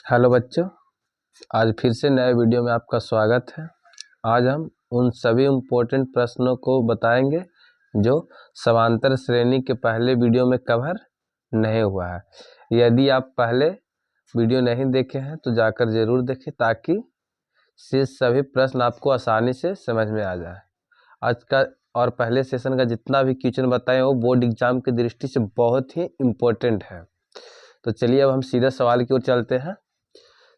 Hello बच्चों, आज फिर से नए वीडियो में आपका स्वागत है। आज हम उन सभी इम्पोर्टेंट प्रश्नों को बताएंगे जो समांतर श्रेणी के पहले वीडियो में कवर नहीं हुआ है। यदि आप पहले वीडियो नहीं देखे हैं तो जाकर ज़रूर देखें ताकि शेष सभी प्रश्न आपको आसानी से समझ में आ जाए। आज का और पहले सेशन का जितना भी क्वेश्चन बताए वो बोर्ड एग्जाम की दृष्टि से बहुत ही इम्पोर्टेंट है। तो चलिए अब हम सीधा सवाल की ओर चलते हैं।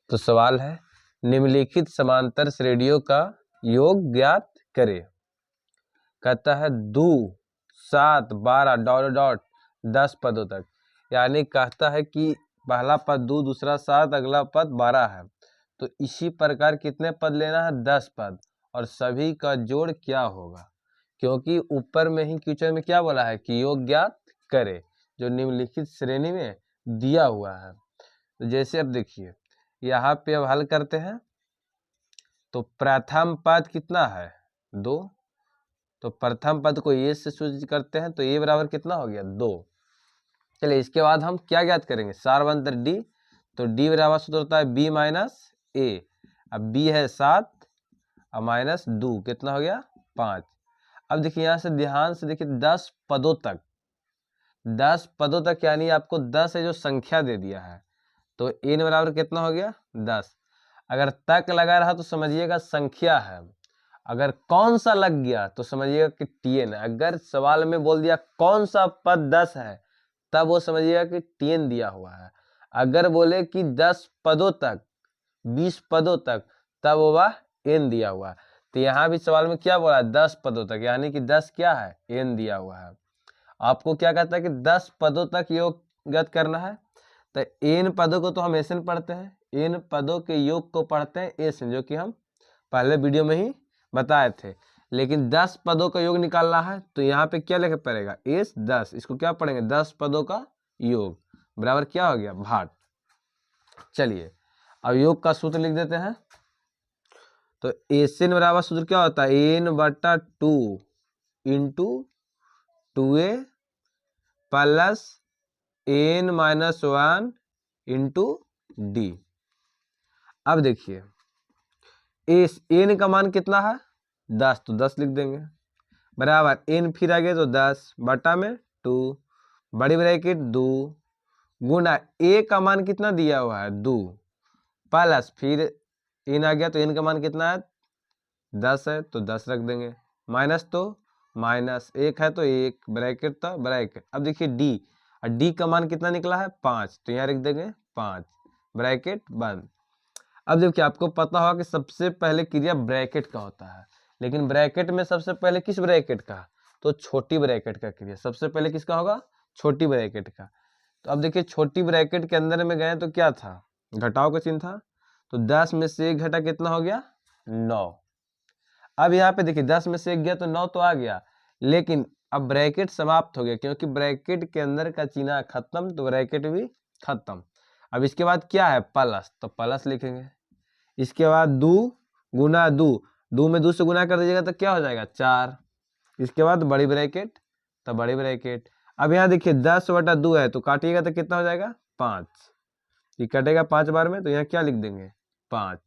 तो सवाल है, निम्नलिखित समांतर श्रेणियों का योग ज्ञात करें। कहता है 2, 7, 12 डॉट डॉट 10 पदों तक। यानी कहता है कि पहला पद 2, दूसरा 7, अगला पद 12 है। तो इसी प्रकार कितने पद लेना है? 10 पद। और सभी का जोड़ क्या होगा? क्योंकि ऊपर में ही क्वेश्चन में क्या बोला है कि योग ज्ञात करे जो निम्नलिखित श्रेणी में दिया हुआ है। तो जैसे अब देखिए यहाँ पे अब हल करते हैं तो प्रथम पद कितना है? 2। तो प्रथम पद को ए से सूचित करते हैं तो ए बराबर कितना हो गया? 2। चलिए इसके बाद हम क्या ज्ञात करेंगे? सारवंतर डी। तो डी बराबर सूत्र होता है बी माइनस ए। अब बी है 7 और माइनस 2 कितना हो गया? 5। अब देखिए यहाँ से ध्यान से देखिए 10 पदों तक, 10 पदों तक यानी आपको 10 है जो संख्या दे दिया है। तो एन बराबर कितना हो गया? 10। अगर तक लगा रहा तो समझिएगा संख्या है, अगर कौन सा लग गया तो समझिएगा कि टीएन है। अगर सवाल में बोल दिया कौन सा पद 10 है तब वो समझिएगा कि टीएन दिया हुआ है। अगर बोले कि 10 पदों तक, 20 पदों तक, तब वह एन दिया हुआ है। तो यहाँ भी सवाल में क्या बोला? 10 पदों तक, यानी कि 10 क्या है? एन दिया हुआ है। आपको क्या कहता है कि 10 पदों तक योग ज्ञात करना है। तो एन पदों को तो हम एसन पढ़ते हैं, एन पदों के योग को पढ़ते हैं एसन, जो कि हम पहले वीडियो में ही बताए थे। लेकिन 10 पदों का योग निकालना है तो यहाँ पे क्या लिखना पड़ेगा? एस 10। इसको क्या पढ़ेंगे? 10 पदों का योग बराबर क्या हो गया? भाट। चलिए अब योग का सूत्र लिख देते हैं। तो एसन बराबर सूत्र क्या होता है? एन बटा 2 into 2a plus N minus 1 into D. अब देखिए इस एन का मान कितना है? 10, तो 10 लिख देंगे बराबर एन फिर आ गया तो 10 बटा में 2 बड़ी ब्रैकेट 2 गुना ए का मान कितना दिया हुआ है? 2 प्लस फिर एन आ गया तो एन का मान कितना है? 10 है तो 10 रख देंगे, माइनस तो माइनस, एक है तो एक, ब्रैकेट तो ब्रैकेट। अब देखिए डी, और डी का मान कितना निकला है? 5, तो यहाँ रख देंगे 5, ब्रैकेट बंद। अब देखिए आपको पता होगा कि सबसे पहले क्रिया ब्रैकेट का होता है, लेकिन ब्रैकेट में सबसे पहले किस ब्रैकेट का? तो छोटी ब्रैकेट का क्रिया सबसे पहले किसका होगा? छोटी ब्रैकेट का। तो अब देखिए छोटी ब्रैकेट के अंदर में गए तो क्या था? घटाव का चिन्ह था। तो 10 में से 1 घटा कितना हो गया? 9। अब यहाँ पे देखिए 10 में से 1 गया तो 9 तो आ गया, लेकिन अब ब्रैकेट समाप्त हो गया क्योंकि ब्रैकेट के अंदर का चिन्ह खत्म तो ब्रैकेट भी खत्म। अब इसके बाद क्या है? प्लस, तो प्लस लिखेंगे। इसके बाद 2 गुना 2, 2 में 2 से गुना कर दीजिएगा तो क्या हो जाएगा? 4। इसके बाद बड़ी ब्रैकेट, तो बड़ी ब्रैकेट। अब यहाँ देखिए 10 बटा 2 है तो काटिएगा तो कितना हो जाएगा? 5। ये कटेगा 5 बार में तो यहाँ क्या लिख देंगे? 5।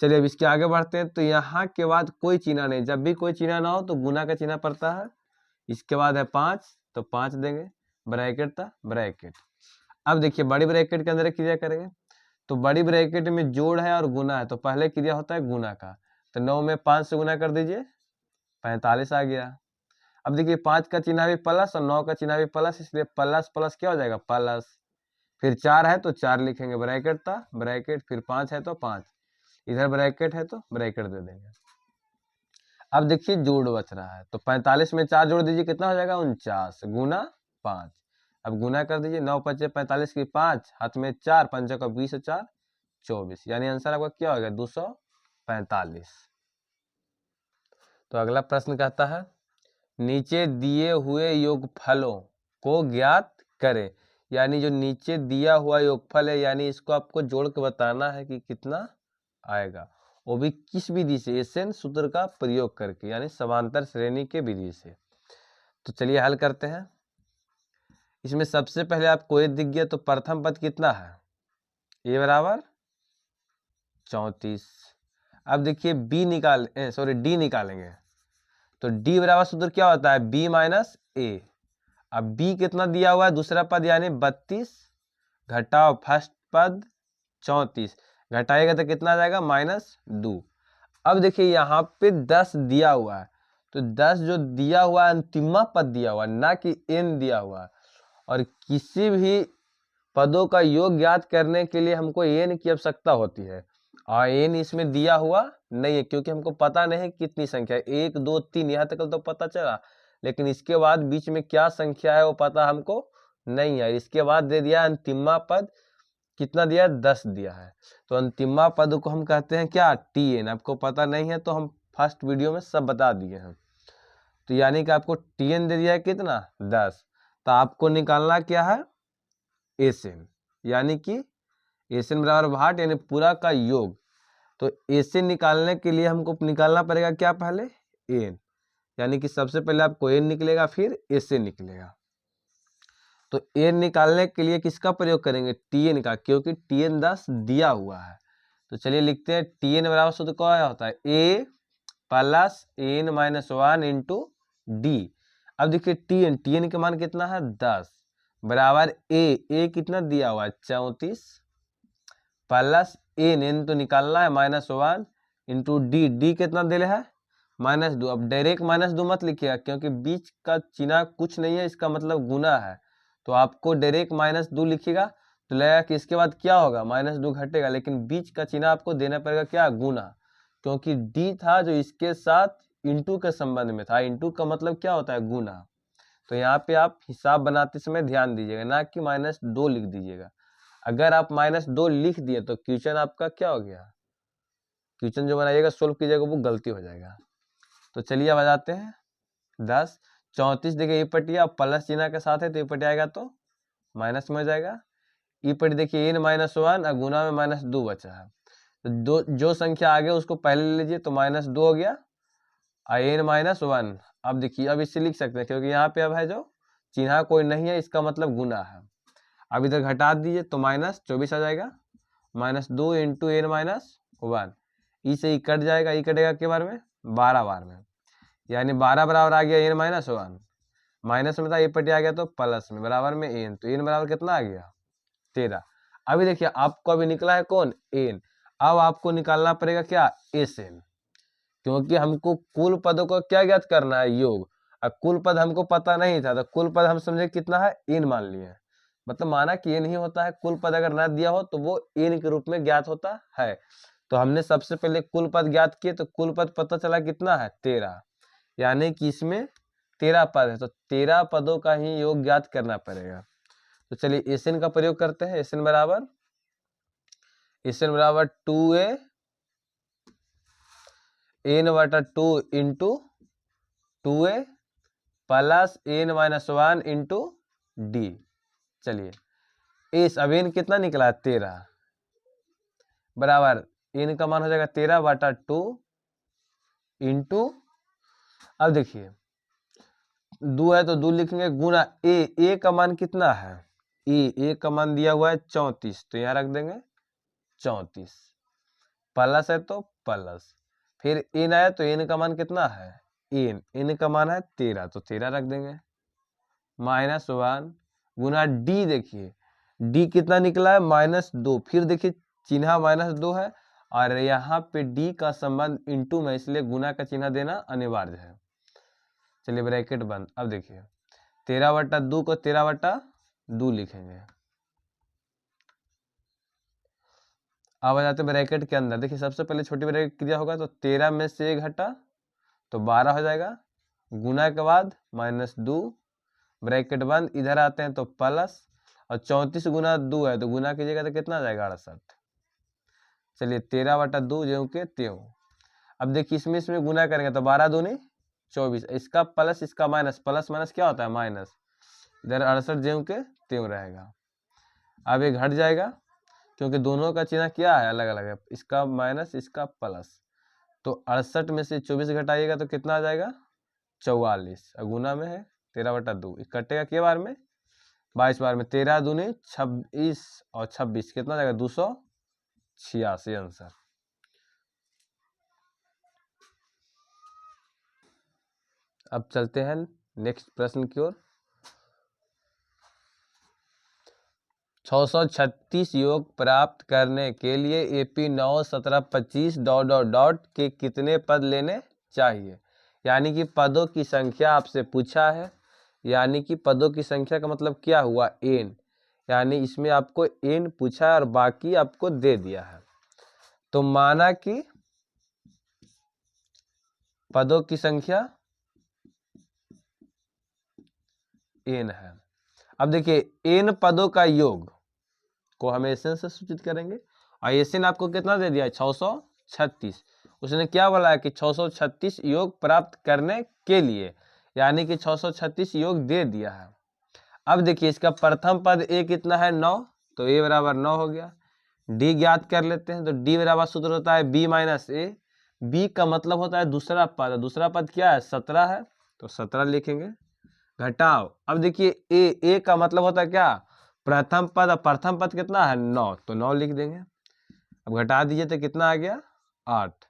चलिए अब इसके आगे बढ़ते हैं। तो यहाँ के बाद कोई चिन्ह नहीं, जब भी कोई चिन्ह ना हो तो गुना का चिन्ह पड़ता है। इसके बाद है 5 तो 5 देंगे, ब्रैकेट था ब्रैकेट। अब देखिए बड़ी ब्रैकेट के अंदर क्रिया करेंगे तो बड़ी ब्रैकेट में जोड़ है और गुना है, तो पहले क्रिया होता है गुना का। तो 9 में 5 से गुना कर दीजिए, 45 आ गया। अब देखिए 5 का चिन्ह भी प्लस और 9 का चिन्ह भी प्लस, इसलिए प्लस प्लस क्या हो जाएगा? प्लस। फिर 4 है तो 4 लिखेंगे, ब्रैकेट था ब्रैकेट, फिर 5 है तो 5, इधर ब्रैकेट है तो ब्रैकेट दे देंगे। अब देखिए जोड़ बच रहा है तो 45 में 4 जोड़ दीजिए, कितना हो जाएगा? 49 गुना 5। अब गुना कर दीजिए, 9 पचे 45 की 5, हाथ में 4, 5 का 20, 4 24, यानी आंसर आपका क्या हो गया? 245। तो अगला प्रश्न कहता है नीचे दिए हुए योगफलों को ज्ञात करें। यानी जो नीचे दिया हुआ योगफल है, यानी इसको आपको जोड़ के बताना है कि कितना आएगा, वो भी किस विधि से? एसन सूत्र का प्रयोग करके, यानी समांतर श्रेणी के विधि से। तो चलिए हल करते हैं। इसमें सबसे पहले आपको ये दिख गया तो प्रथम पद कितना है? ए बराबर 34। अब देखिए डी निकालेंगे तो डी बराबर सूत्र क्या होता है, बी माइनस ए। अब बी कितना दिया हुआ है, दूसरा पद यानी 32 घटाओ फर्स्ट पद 34, घटाएगा तो कितना आ जाएगा -2। अब देखिए यहाँ पे 10 दिया हुआ है, तो 10 जो दिया हुआ है अंतिमा पद दिया हुआ है, ना कि n दिया हुआ है। और किसी भी पदों का योग ज्ञात करने के लिए हमको n की आवश्यकता होती है, और n इसमें दिया हुआ नहीं है, क्योंकि हमको पता नहीं कितनी संख्या है, 1 2 3 यहाँ तक तो पता चला, लेकिन इसके बाद बीच में क्या संख्या है वो पता हमको नहीं है। इसके बाद दे दिया अंतिमा पद, कितना दिया, 10 दिया है। तो अंतिमा पद को हम कहते हैं क्या, tn। आपको पता नहीं है तो हम फर्स्ट वीडियो में सब बता दिए हैं। तो यानी कि आपको tn दे दिया है कितना, 10। तो आपको निकालना क्या है, एसएन, यानी कि एसएन बराबर भाट यानी पूरा का योग। तो एसएन निकालने के लिए हमको निकालना पड़ेगा क्या, पहले एन, यानी कि सबसे पहले आपको एन निकलेगा फिर एसएन निकलेगा। तो एन निकालने के लिए किसका प्रयोग करेंगे, टीएन का, क्योंकि टीएन 10 दिया हुआ है। तो चलिए लिखते हैं टीएन बराबर सूत्र क्या होता है, A plus N minus 1 into D. अब देखिए टीएन का मान कितना है 10 बराबर ए कितना दिया हुआ है 34 प्लस एन तो निकालना है -1 इंटू डी कितना दिले है -2। अब डायरेक्ट -2 मत लिखिएगा, क्योंकि बीच का चिन्ह कुछ नहीं है, इसका मतलब गुना है। तो आपको डायरेक्ट -2 लिखिएगा तो लगेगा कि इसके बाद क्या होगा, -2 घटेगा, लेकिन बीच का चिन्ह आपको देना पड़ेगा क्या, गुना, क्योंकि डी था जो इसके साथ इंटू के संबंध में था। इंटू का मतलब क्या होता है, गुना। तो यहाँ पे आप हिसाब बनाते समय ध्यान दीजिएगा, ना कि -2 लिख दीजिएगा। अगर आप -2 लिख दिए तो क्वेश्चन आपका क्या हो गया, क्वेश्चन जो बनाइएगा सोल्व कीजिएगा वो गलती हो जाएगा। तो चलिए अब आ जाते हैं 10 34 देखिए ये पटिया प्लस चिन्ह के साथ है, तो ये पट आएगा तो माइनस में हो जाएगा। ये पट देखिए n-1 और गुना में -2 बचा है, तो जो संख्या आगे उसको पहले ले लीजिए, तो -2 हो गया n-1। अब देखिए अब इससे लिख सकते हैं, क्योंकि यहाँ पे अब है जो चिन्ह कोई नहीं है, इसका मतलब गुना है। अब इधर घटा दीजिए तो -24 आ जाएगा, -2 इंटू n-1, इसे कट जाएगा, ये कटेगा के बार में 12 बार में, यानी 12 बराबर आ गया n-1, माइनस में था ये पटी आ गया तो प्लस में, बराबर में n, तो n बराबर कितना आ गया 13। अभी देखिए आपको अभी निकला है कौन, n। अब आपको निकालना पड़ेगा क्या, एसएन, क्योंकि हमको कुल पदों को क्या ज्ञात करना है, योग। अब कुल पद हमको पता नहीं था, तो कुल पद हम समझे कितना है, n मान लिए, मतलब माना कि n ही होता है। कुल पद अगर ना दिया हो तो वो n के रूप में ज्ञात होता है। तो हमने सबसे पहले कुल पद ज्ञात किए, तो कुल पद पता चला कितना है 13, यानी कि इसमें 13 पद है, तो 13 पदों का ही योग ज्ञात करना पड़ेगा। तो चलिए एसएन का प्रयोग करते हैं। एसएन बराबर 2a n/2 into 2a plus n-1 into D. चलिए इस अब n कितना निकला है 13 बराबर n का मान हो जाएगा 13/2 इंटू, अब देखिए 2 है तो 2 लिखेंगे, गुना ए का मान कितना है, ए का मान दिया हुआ है 34, तो यहाँ रख देंगे 34, प्लस है तो प्लस, फिर n आया तो n का मान कितना है, n का मान है 13, तो 13 रख देंगे, -1 गुना डी, देखिए डी कितना निकला है -2, फिर देखिए चिन्ह -2 है और यहाँ पे डी का संबंध इंटू में, इसलिए गुना का चिन्ह देना अनिवार्य है। चलिए ब्रैकेट बंद। अब देखिए 13/2 को 13/2 लिखेंगे। अब आ जाते ब्रैकेट के अंदर, देखिए सबसे पहले छोटी ब्रैकेट क्रिया होगा, तो 13 में से 1 घटा तो 12 हो जाएगा, गुना के बाद -2 ब्रैकेट बंद, इधर आते हैं तो प्लस, और 34 गुना 2 है तो गुना कीजिएगा तो कितना आ जाएगा 68। चलिए 13/2 ज्यों के त्यों। अब देखिए इसमें गुना करेंगे तो 12 दूनी 24, इसका प्लस इसका माइनस, प्लस माइनस क्या होता है माइनस, इधर 68 ज्यों के त्यों रहेगा। अब ये घट जाएगा, क्योंकि दोनों का चिन्ह क्या है, अलग अलग है, इसका माइनस इसका प्लस, तो 68 में से 24 घटाइएगा तो कितना आ जाएगा 44, और गुना में है 13/2, कटेगा के बार में 22 बार में 13 दूनी 26 और 26 कितना जाएगा 286 आंसर। अब चलते हैं नेक्स्ट प्रश्न की ओर। 636 योग प्राप्त करने के लिए AP 9 17 25 ... के कितने पद लेने चाहिए। यानी कि पदों की संख्या आपसे पूछा है, यानी कि पदों की संख्या का मतलब क्या हुआ n, यानी इसमें आपको n पूछा है और बाकी आपको दे दिया है। तो माना कि पदों की संख्या n है। अब देखिए n पदों का योग को हम एसएन से सूचित करेंगे और एसएन आपको कितना दे दिया है 636। उसने क्या बोला है कि 636 योग प्राप्त करने के लिए, यानी कि 636 योग दे दिया है। अब देखिए इसका प्रथम पद ए कितना है 9, तो ए बराबर 9 हो गया। डी ज्ञात कर लेते हैं, तो डी बराबर सूत्र होता है बी माइनस ए। बी का मतलब होता है दूसरा पद, दूसरा पद क्या है 17 है, तो 17 लिखेंगे। घटाओ, अब देखिए ए का मतलब होता है क्या प्रथम पद, प्रथम पद कितना है 9, तो 9 लिख देंगे। अब घटा दीजिए तो कितना आ गया 8।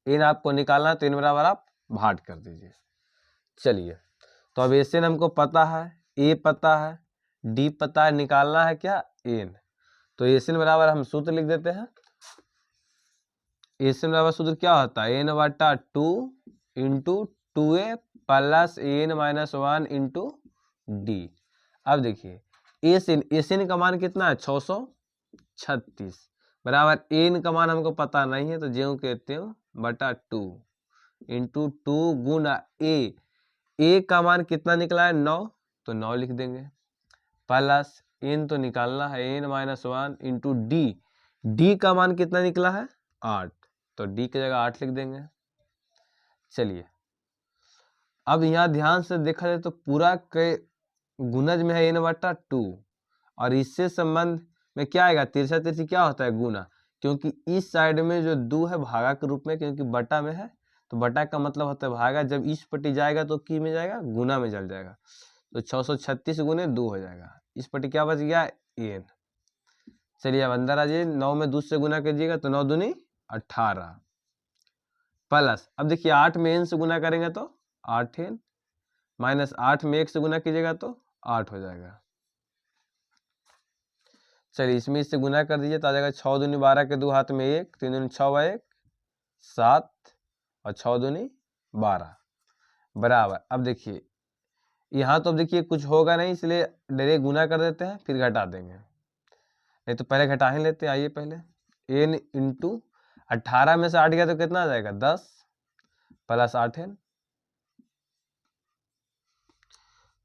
इन आपको निकालना है तो इन बराबर आप भाट कर दीजिए। चलिए तो अब एसएन हमको पता है, ए पता है, डी पता है, निकालना है क्या एन। तो एसएन बराबर हम सूत्र लिख देते हैं। एसएन बराबर सूत्र क्या होता है एन बटा 2 into 2a plus N minus 1 into D. अब देखिए एसएन का मान कितना है 636 बराबर एन का मान हमको पता नहीं है, तो ज्यों कहते हो बटा 2 इंटू 2 गुना ए का मान कितना निकला है 9, तो 9 लिख देंगे प्लस एन तो निकालना है एन माइनस 1 इंटू डी का मान कितना निकला है 8, तो डी की जगह 8 लिख देंगे। चलिए अब यहाँ ध्यान से देखा जाए तो पूरा के गुणज में है एन बटा 2 और इससे संबंध में क्या आएगा तिरछा तिरछी क्या होता है गुना, क्योंकि इस साइड में जो 2 है भागा के रूप में, क्योंकि बटा में है तो बटा का मतलब होता है भागा, जब इस पट्टी जाएगा तो की में जाएगा गुना में चल जाएगा, तो 636 गुने 2 हो जाएगा। इस पट्टी क्या बच गया एन। चलिए अब अंदर आ जाइए, 9 में 2 से गुना कीजिएगा तो 9 दूनी 18 प्लस, अब देखिए 8 में एन से गुना करेंगे तो 8 एन माइनस 8 में 1 से गुना कीजिएगा तो 8 हो जाएगा। चलिए इसमें इससे गुना कर दीजिए तो आ जाएगा 6 दूनी 12 के 2 हाथ में 1, 3 दूनी 6 व 1 7 और 6 दूनी 12 बराबर। अब देखिए यहाँ तो अब देखिए कुछ होगा नहीं, इसलिए डायरेक्ट गुना कर देते हैं फिर घटा देंगे, नहीं तो पहले घटा ही लेते हैं। आइए पहले एन इंटू 18 में से 8 गया तो कितना आ जाएगा 10 प्लस 8 एन।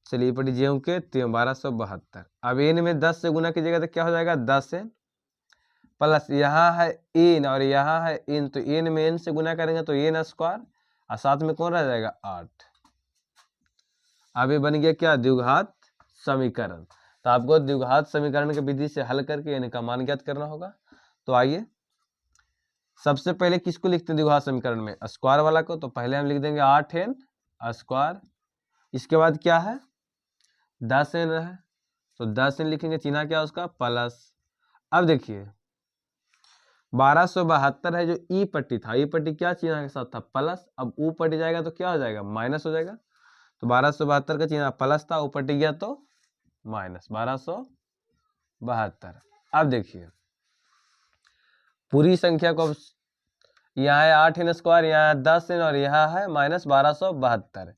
चलिए पढ़ी ज्यों के 1272। अब एन में 10 से गुना कीजिएगा तो क्या हो जाएगा 10 एन प्लस यहाँ है एन और यहाँ है एन, तो एन में एन से गुना करेंगे तो एन स्क्वायर और साथ में कौन रह जाएगा 8। अब ये बन गया क्या द्विघात समीकरण। तो आपको द्विघात समीकरण की विधि से हल करके इनका मान ज्ञात करना होगा। तो आइए सबसे पहले किसको लिखते हैं द्विघात समीकरण में स्क्वायर वाला को, तो पहले हम लिख देंगे 8 एन स्क्वायर, इसके बाद क्या है 10 एन है तो 10 एन लिखेंगे, चिन्ह क्या उसका प्लस। अब देखिए 1272 है जो ई पट्टी था, ई पट्टी क्या चिन्ह के साथ था प्लस, अब ऊ पट्टी जाएगा तो क्या हो जाएगा माइनस हो जाएगा, तो 1272 का चिन्ह प्लस था, ऊपर टिक गया तो माइनस 1272। अब देखिए पूरी संख्या को, अब यहाँ है 8 एन स्क्वायर, यहाँ है 10 एन और यहाँ है माइनस 1272।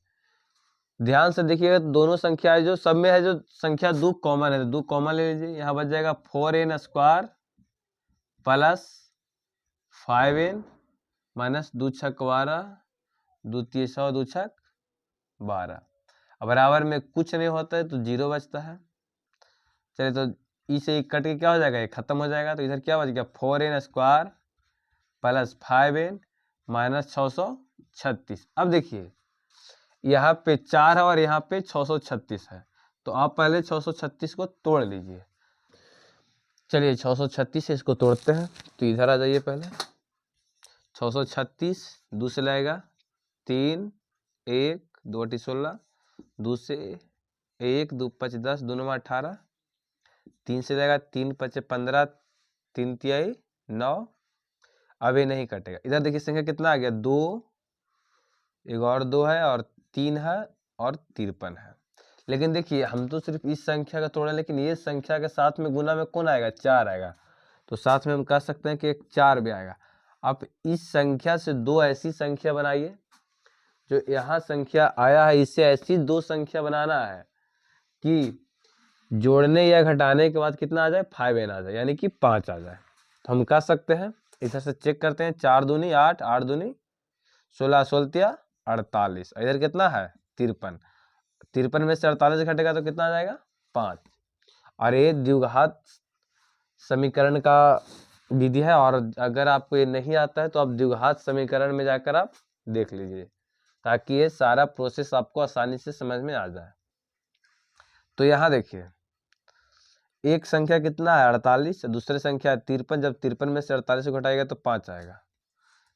ध्यान से देखिएगा दोनों संख्या जो सब में है, जो संख्या 2 कॉमन है तो 2 कॉमन ले लीजिए, यहाँ बच जाएगा 4 n square plus 5 n minus 2 छक 12 2 तीय 100 2 छक 12, बराबर में कुछ नहीं होता है तो 0 बचता है। चलिए तो इसे कट के क्या हो जाएगा ये खत्म हो जाएगा, तो इधर क्या बच गया 4 n square plus 5 n minus 636। अब देखिए यहाँ पे 4 है और यहाँ पे 636 है, तो आप पहले 636 को तोड़ लीजिए। चलिए 636 से इसको तोड़ते हैं, तो इधर आ जाइए पहले 636 दूसरे लगेगा 3 1 2 16 2 से 1 2 5 10, 2 9 18, 3 से जाएगा 3 5 15, 3 तिहाई 9। अब ये नहीं कटेगा। इधर देखिए संख्या कितना आ गया, 2, एक और 2 है और 3 है और 53 है। लेकिन देखिए हम तो सिर्फ इस संख्या का तोड़ा, लेकिन ये संख्या के साथ में गुना में कौन आएगा, 4 आएगा। तो साथ में हम कह सकते हैं कि एक 4 भी आएगा। अब इस संख्या से दो ऐसी संख्या बनाइए, जो यहाँ संख्या आया है इससे ऐसी दो संख्या बनाना है कि जोड़ने या घटाने के बाद कितना आ जाए, 5n आ जाए, यानी कि 5 आ जाए। तो हम कह सकते हैं, इधर से चेक करते हैं, 4 दूनी 8, 8 दूनी 16, 16 48, इधर कितना है 53, 53 में से 48 घटेगा तो कितना आ जाएगा 5। और ये द्विघात समीकरण का विधि है, और अगर आपको ये नहीं आता है तो आप द्विघात समीकरण में जाकर आप देख लीजिए, ताकि ये सारा प्रोसेस आपको आसानी से समझ में आ जाए। तो यहाँ देखिए एक संख्या कितना है 48, दूसरी संख्या है 53, जब 53 में से 48 को घटाएगा तो 5 आएगा।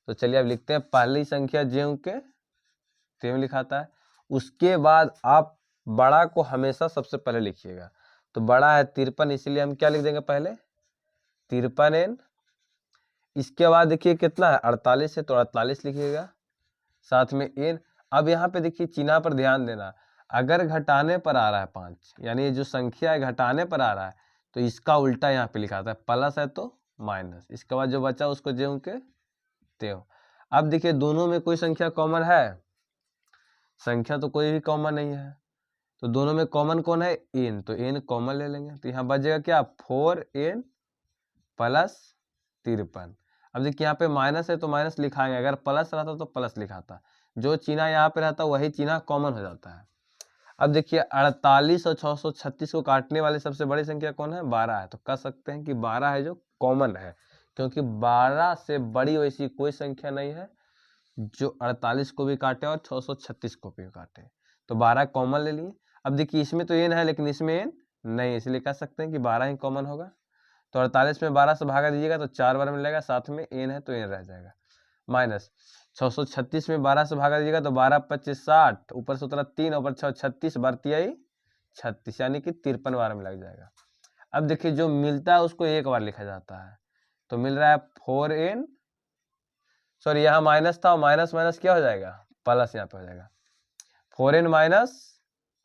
तो चलिए अब लिखते हैं, पहली संख्या ज्यों के त्यों लिखाता है, उसके बाद आप बड़ा को हमेशा सबसे पहले लिखिएगा। तो बड़ा है 53, इसलिए हम क्या लिख देंगे पहले 53n। इसके बाद देखिए कितना है 48 है, तो 48 लिखिएगा, साथ में n। अब यहाँ पे देखिए चिन्ह पर ध्यान देना, अगर घटाने पर आ रहा है 5, यानी ये जो संख्या है घटाने पर आ रहा है, तो इसका उल्टा यहाँ पे लिखा था, प्लस है तो माइनस, इसके बाद जो बचा उसको ज्यों के त्यों। अब देखिए दोनों में कोई संख्या कॉमन है, संख्या तो कोई भी कॉमन नहीं है, तो दोनों में कॉमन कौन है n, तो n कॉमन ले लेंगे। तो यहाँ बचेगा क्या 4n प्लस 53। अब देखिए यहाँ पे माइनस है तो माइनस लिखाएंगे, अगर प्लस रहता तो प्लस लिखाता, जो चिन्ह यहाँ पे रहता वही चिन्ह कॉमन हो जाता है। अब देखिए 48 और 636 को काटने वाली सबसे बड़ी संख्या कौन है, 12 है। तो कह सकते हैं कि 12 है जो कॉमन है, क्योंकि 12 से बड़ी वैसी कोई संख्या नहीं है जो 48 को भी काटे और 636 को भी काटे। तो 12 कॉमन ले लिए। अब देखिए इसमें तो n है लेकिन इसमें n नहीं, इसलिए कह सकते हैं कि 12 ही कॉमन होगा। तो 48 में 12 से भागा दीजिएगा तो 4 बार मिलेगा, साथ में n है तो n रह जाएगा, माइनस 636 में 12 से भागा दीजिएगा तो 12 25 60, ऊपर से उतरा 3, ऊपर 6 36 बार तिहाई 36, यानी कि 53 बार में लग जाएगा। अब देखिए जो मिलता है उसको एक बार लिखा जाता है, तो मिल रहा है 4n, सॉरी यहाँ माइनस था, माइनस माइनस क्या हो जाएगा, प्लस यहाँ पे हो जाएगा, 4n माइनस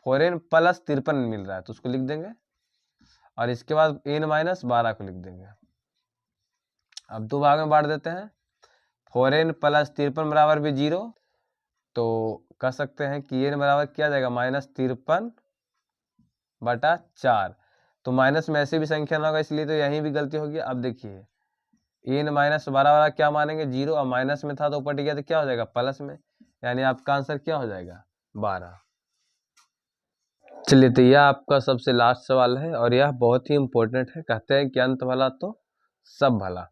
4n प्लस 53 मिल रहा है, तो उसको लिख देंगे, और इसके बाद n माइनस 12 को लिख देंगे। अब दो भाग में बांट देते हैं, 4n प्लस 53 बराबर भी 0, तो कह सकते हैं कि n बराबर क्या जाएगा माइनस 53 बटा 4। तो माइनस में ऐसे भी संख्या ना होगा, इसलिए तो यहीं भी गलती होगी। अब देखिए n माइनस 12 वाला क्या मानेंगे 0, और माइनस में था तो ऊपर गया तो क्या हो जाएगा प्लस में, यानी आपका आंसर क्या हो जाएगा 12। चलिए तो यह आपका सबसे लास्ट सवाल है, और यह बहुत ही इंपॉर्टेंट है। कहते हैं कि अंत भला तो सब भला।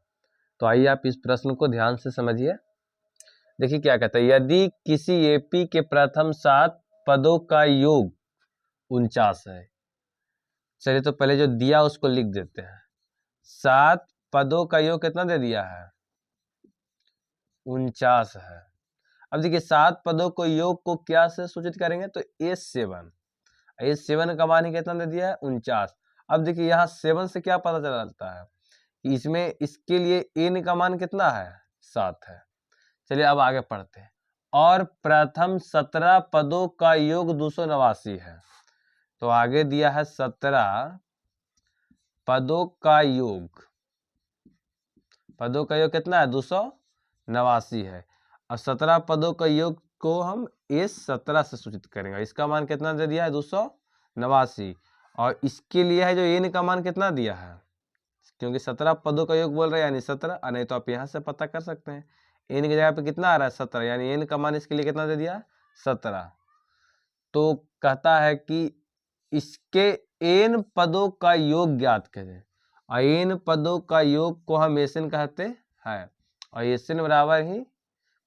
तो आइए आप इस प्रश्न को ध्यान से समझिए। देखिए क्या कहता है, यदि किसी एपी के प्रथम 7 पदों का योग 49 है। चलिए तो पहले जो दिया उसको लिख देते हैं, 7 पदों का योग कितना दे दिया है 49 है। अब देखिए 7 पदों को योग को क्या से सूचित करेंगे, तो A7 का मान ही कितना दे दिया है 49। अब देखिए यहाँ 7 से क्या पता चलता है, इसमें इसके लिए n का मान कितना है 7 है। चलिए अब आगे पढ़ते हैं, और प्रथम 17 पदों का योग 289 है। तो आगे दिया है 17 पदों का योग, पदों का योग कितना है 289 है, और 17 पदों का योग को हम A17 से सूचित करेंगे। इसका मान कितना दे दिया है 289, और इसके लिए है जो n का मान कितना दिया है, क्योंकि 17 पदों का योग बोल रहे हैं यानी 17, नहीं तो आप यहाँ से पता कर सकते हैं n की जगह पे कितना आ रहा है 17, यानी n का मान इसके लिए कितना दे दिया 17। तो कहता है कि इसके n पदों का योग ज्ञात करें, और n पदों का योग को हम एसएन कहते हैं, और एसएन बराबर ही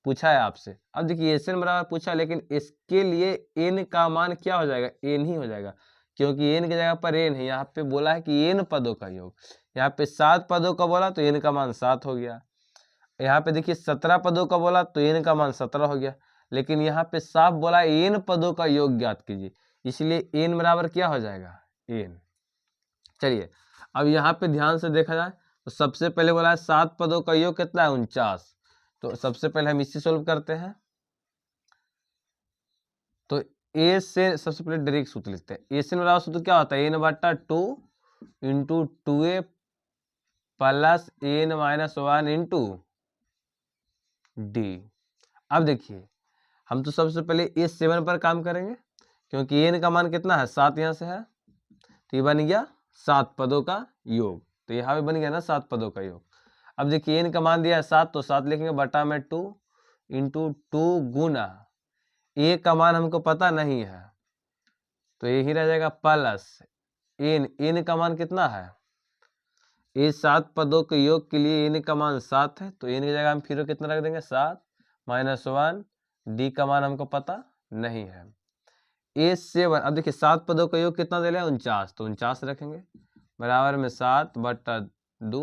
पूछा है आपसे। अब देखिए एसएन बराबर पूछा, लेकिन इसके लिए n का मान क्या हो जाएगा n ही हो जाएगा, क्योंकि n की जगह पर n है। यहाँ पे बोला है कि n पदों का योग, यहाँ पे 7 पदों का बोला तो n का मान 7 हो गया। यहाँ पे देखिए 17 पदों का बोला तो n का मान 17 हो गया, लेकिन यहाँ पे साफ बोला n पदों का योग ज्ञात कीजिए, इसलिए एन बराबर क्या हो जाएगा, एन। चलिए अब यहाँ पे ध्यान से देखा जाए तो सबसे पहले बोला है 7 पदों का योग कितना है, 49। तो सबसे पहले हम इसे सोल्व करते हैं। तो ए से सबसे पहले डायरेक्ट सूत्र लिखते हैं। ए से बराबर सूत्र क्या होता है, एन बटा 2 into 2a plus N minus 1 into D. अब देखिए हम तो सबसे पहले ए 7 पर काम करेंगे, क्योंकि एन का मान कितना है, 7 यहाँ से है, तो ये बन गया 7 पदों का योग। तो यहाँ पे बन गया ना 7 पदों का योग। अब देखिए एन का मान दिया है 7, तो 7 लिखेंगे बटा में 2 इंटू 2 गुना ए का मान हमको पता नहीं है, तो यही रह जाएगा प्लस एन का मान कितना है, ये 7 पदों के योग के लिए एन का मान 7 है, तो एन की जगह हम फिर कितना रख देंगे, 7 माइनस 1, डी का मान हमको पता नहीं है। A7, अब देखिए 7 पदों का योग कितना दे रहा है, 49, तो 49 रखेंगे बराबर में 7 बटा 2,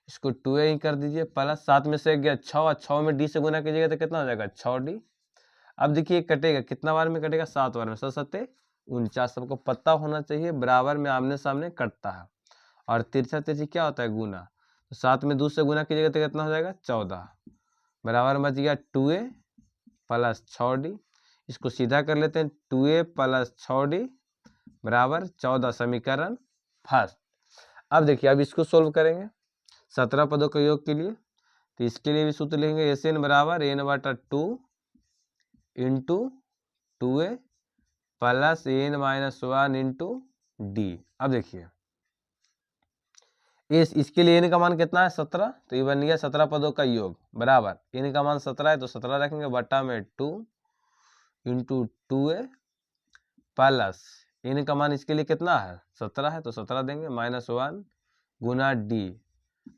इसको 2a ही कर दीजिए, प्लस 7 में से गया 6, 6 में डी से गुना कीजिएगा तो कितना हो जाएगा, 6d। अब देखिए कटेगा कितना बार में कटेगा, 7 बार में, 7 7 49, सबको पता होना चाहिए बराबर में आमने सामने कटता है, और तिरछा तिरछी क्या होता है, गुना। तो 7 में 2 से गुना कीजिएगा तो कितना हो जाएगा, 14 बराबर बच गया 2a प्लस 6d। इसको सीधा कर लेते हैं, 2a प्लस 6d बराबर 14, समीकरण फर्स्ट। अब देखिए अब इसको सोल्व करेंगे 17 पदों के योग के लिए, तो इसके लिए भी सूत्र लिखेंगे, एस एन बराबर एन बटा 2 into 2a plus N minus 1 into D. अब देखिए इसके लिए एन का मान कितना है, 17, तो ये बन गया 17 पदों का योग बराबर एन का मान 17 है, तो 17 रखेंगे बटा में 2 इंटू 2a प्लस एन का मान इसके लिए कितना है, 17 है, तो 17 देंगे माइनस 1 गुना डी।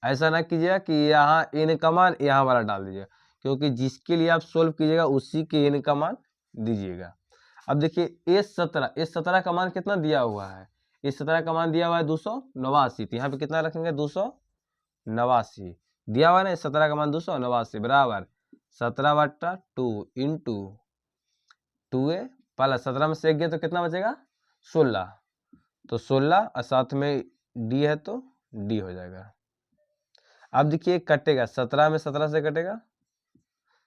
ऐसा ना कीजिएगा कि यहाँ एन का मान यहाँ वाला डाल दीजिएगा, क्योंकि जिसके लिए आप सोल्व कीजिएगा उसी के एन का मान दीजिएगा। अब देखिए A17 का मान कितना दिया हुआ है, A17 का मान दिया हुआ है 289, तो यहाँ पे कितना रखेंगे, 289 दिया हुआ है ना, A17 का मान 289 बराबर 17 बटा 2 इंटू 2a प्लस 17 में से एक गया तो कितना बचेगा, 16, तो 16 और साथ में डी है तो डी हो जाएगा। अब देखिए कटेगा 17 में 17 से कटेगा,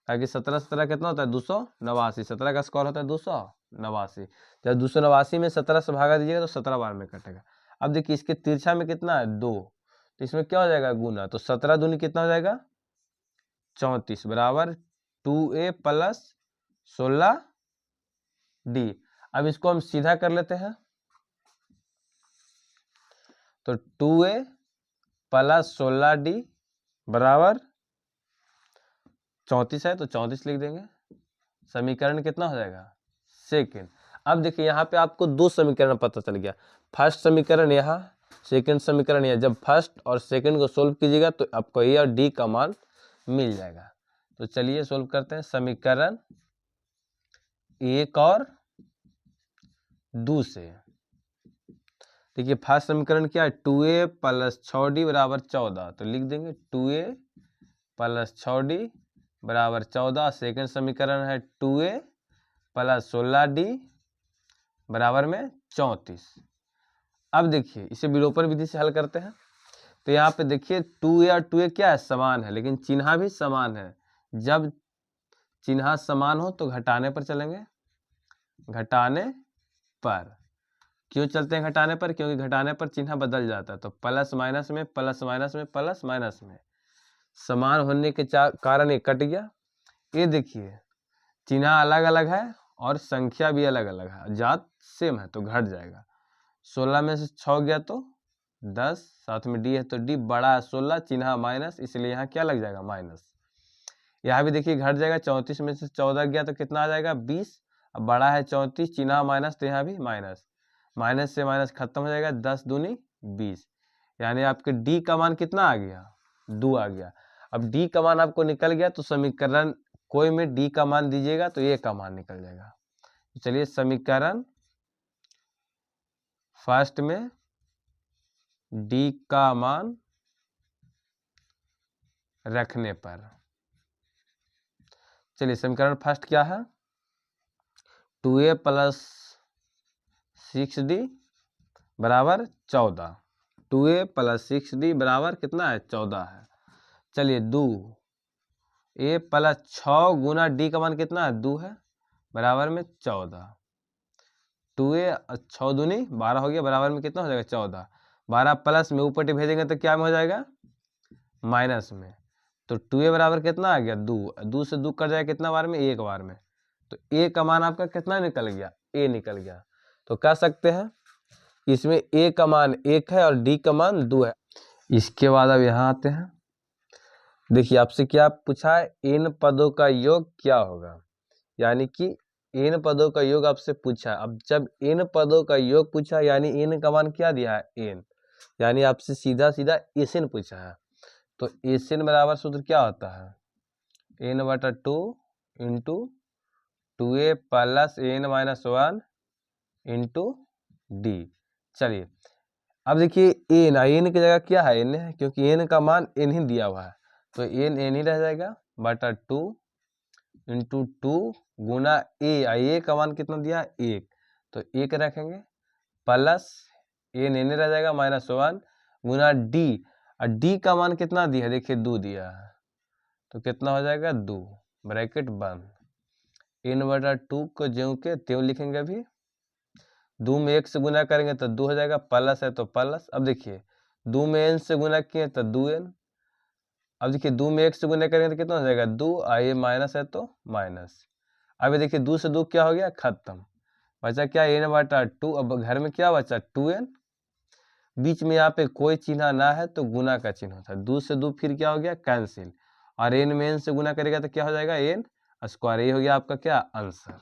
ताकि 17 17 कितना होता है, 289, 17 का स्क्वायर होता है 289, जब 289 में 17 से भागा दीजिएगा तो 17 बार में कटेगा। अब देखिए इसके तिरछा में कितना है, 2, तो इसमें क्या हो जाएगा, गुना, तो 17 दूनी कितना हो जाएगा, 34 बराबर 2a प्लस 16d। अब इसको हम सीधा कर लेते हैं, तो 2a प्लस 16d बराबर 34 है, तो 34 लिख देंगे, समीकरण कितना हो जाएगा, सेकेंड। अब देखिए यहाँ पे आपको 2 समीकरण पता चल गया, फर्स्ट समीकरण यहाँ, सेकेंड समीकरण यहाँ। जब फर्स्ट और सेकेंड को सोल्व कीजिएगा तो आपको ए और डी का मान मिल जाएगा। तो चलिए सोल्व करते हैं, समीकरण 1 और 2 से। देखिए फर्स्ट समीकरण क्या है, 2a प्लस 6d बराबर 14, तो लिख देंगे 2a प्लस 6d बराबर 14। सेकेंड समीकरण है 2a प्लस 16d बराबर में 34। अब देखिए इसे विलोपन विधि से हल करते हैं, तो यहाँ पे देखिए 2a और 2a क्या है, समान है, लेकिन चिन्ह भी समान है। जब चिन्ह समान हो तो घटाने पर चलेंगे, घटाने पर क्यों चलते हैं, घटाने पर, क्योंकि घटाने पर चिन्ह बदल जाता है, तो प्लस माइनस में प्लस माइनस में प्लस माइनस में, समान होने के कारण ये कट गया। ये देखिए चिन्ह अलग अलग है और संख्या भी अलग अलग है, जात सेम है तो घट जाएगा। 16 में से 6 गया तो 10, साथ में डी है तो डी बड़ा है 16, चिन्ह माइनस, इसलिए यहाँ क्या लग जाएगा, माइनस। यहाँ भी देखिए घट जाएगा, 34 में से 14 गया तो कितना आ जाएगा, 20, अब बड़ा है 34, चिन्ह माइनस, तो यहाँ भी माइनस, माइनस से माइनस खत्म हो जाएगा, 10 दूनी 20, यानी आपके डी का मान कितना आ गया, 2 आ गया। अब डी का मान आपको निकल गया तो समीकरण कोई में डी का मान दीजिएगा तो ए का मान निकल जाएगा। चलिए समीकरण फर्स्ट में डी का मान रखने पर, चलिए समीकरण फर्स्ट क्या है, 2a प्लस 6d बराबर 14। 2a प्लस 6d बराबर कितना है 14 है। चलिए 2a प्लस 6 गुना d का मान कितना है 2 है बराबर में 14। 2a 6 दूनी 12 हो गया बराबर में कितना हो जाएगा 14। 12 प्लस में ऊपर भेजेंगे तो क्या में हो जाएगा माइनस में। तो 2a बराबर कितना आ गया 2। 2 से 2 कट जाएगा कितना बार में एक बार में। तो a का मान आपका कितना निकल गया a निकल गया। तो कह सकते हैं इसमें a का मान 1 है और d का मान 2 है। इसके बाद अब यहाँ आते हैं। देखिए आपसे क्या पूछा है इन पदों का योग क्या होगा, यानी कि इन पदों का योग आपसे पूछा। अब जब इन पदों का योग पूछा यानी इन का मान क्या दिया है n, यानी आपसे सीधा सीधा एसिन पूछा है। तो एसिन बराबर सूत्र क्या होता है n/2 into 2a plus n-1 into D. चलिए अब देखिए n की जगह क्या है n है, क्योंकि n का मान n ही दिया हुआ है तो n ही रह जाएगा बटा 2 इंटू 2 गुना a का मान कितना दिया 1 तो 1 रखेंगे प्लस n रह जाएगा -1 गुना d। और d का मान कितना दिया है देखिए 2 दिया है तो कितना हो जाएगा 2 ब्रैकेट बंद। n/2 को ज्यों के त्यों लिखेंगे। अभी 2 में 1 से गुना करेंगे तो 2 हो जाएगा प्लस है तो प्लस। अब देखिए 2 में n से गुना किए तो 2n। अब देखिए 2 में 1 से गुना करेंगे तो कितना हो जाएगा 2 ये माइनस है तो माइनस। अब देखिए 2 से 2 क्या हो गया खत्म बचा क्या n/2। अब घर में क्या बचा 2n। बीच में यहाँ पे कोई चिन्ह ना है तो गुना का चिन्ह होता है। 2 से 2 फिर क्या हो गया कैंसिल और n में n से गुना करेगा तो क्या हो जाएगा n स्क्वायर। ये हो गया आपका क्या आंसर।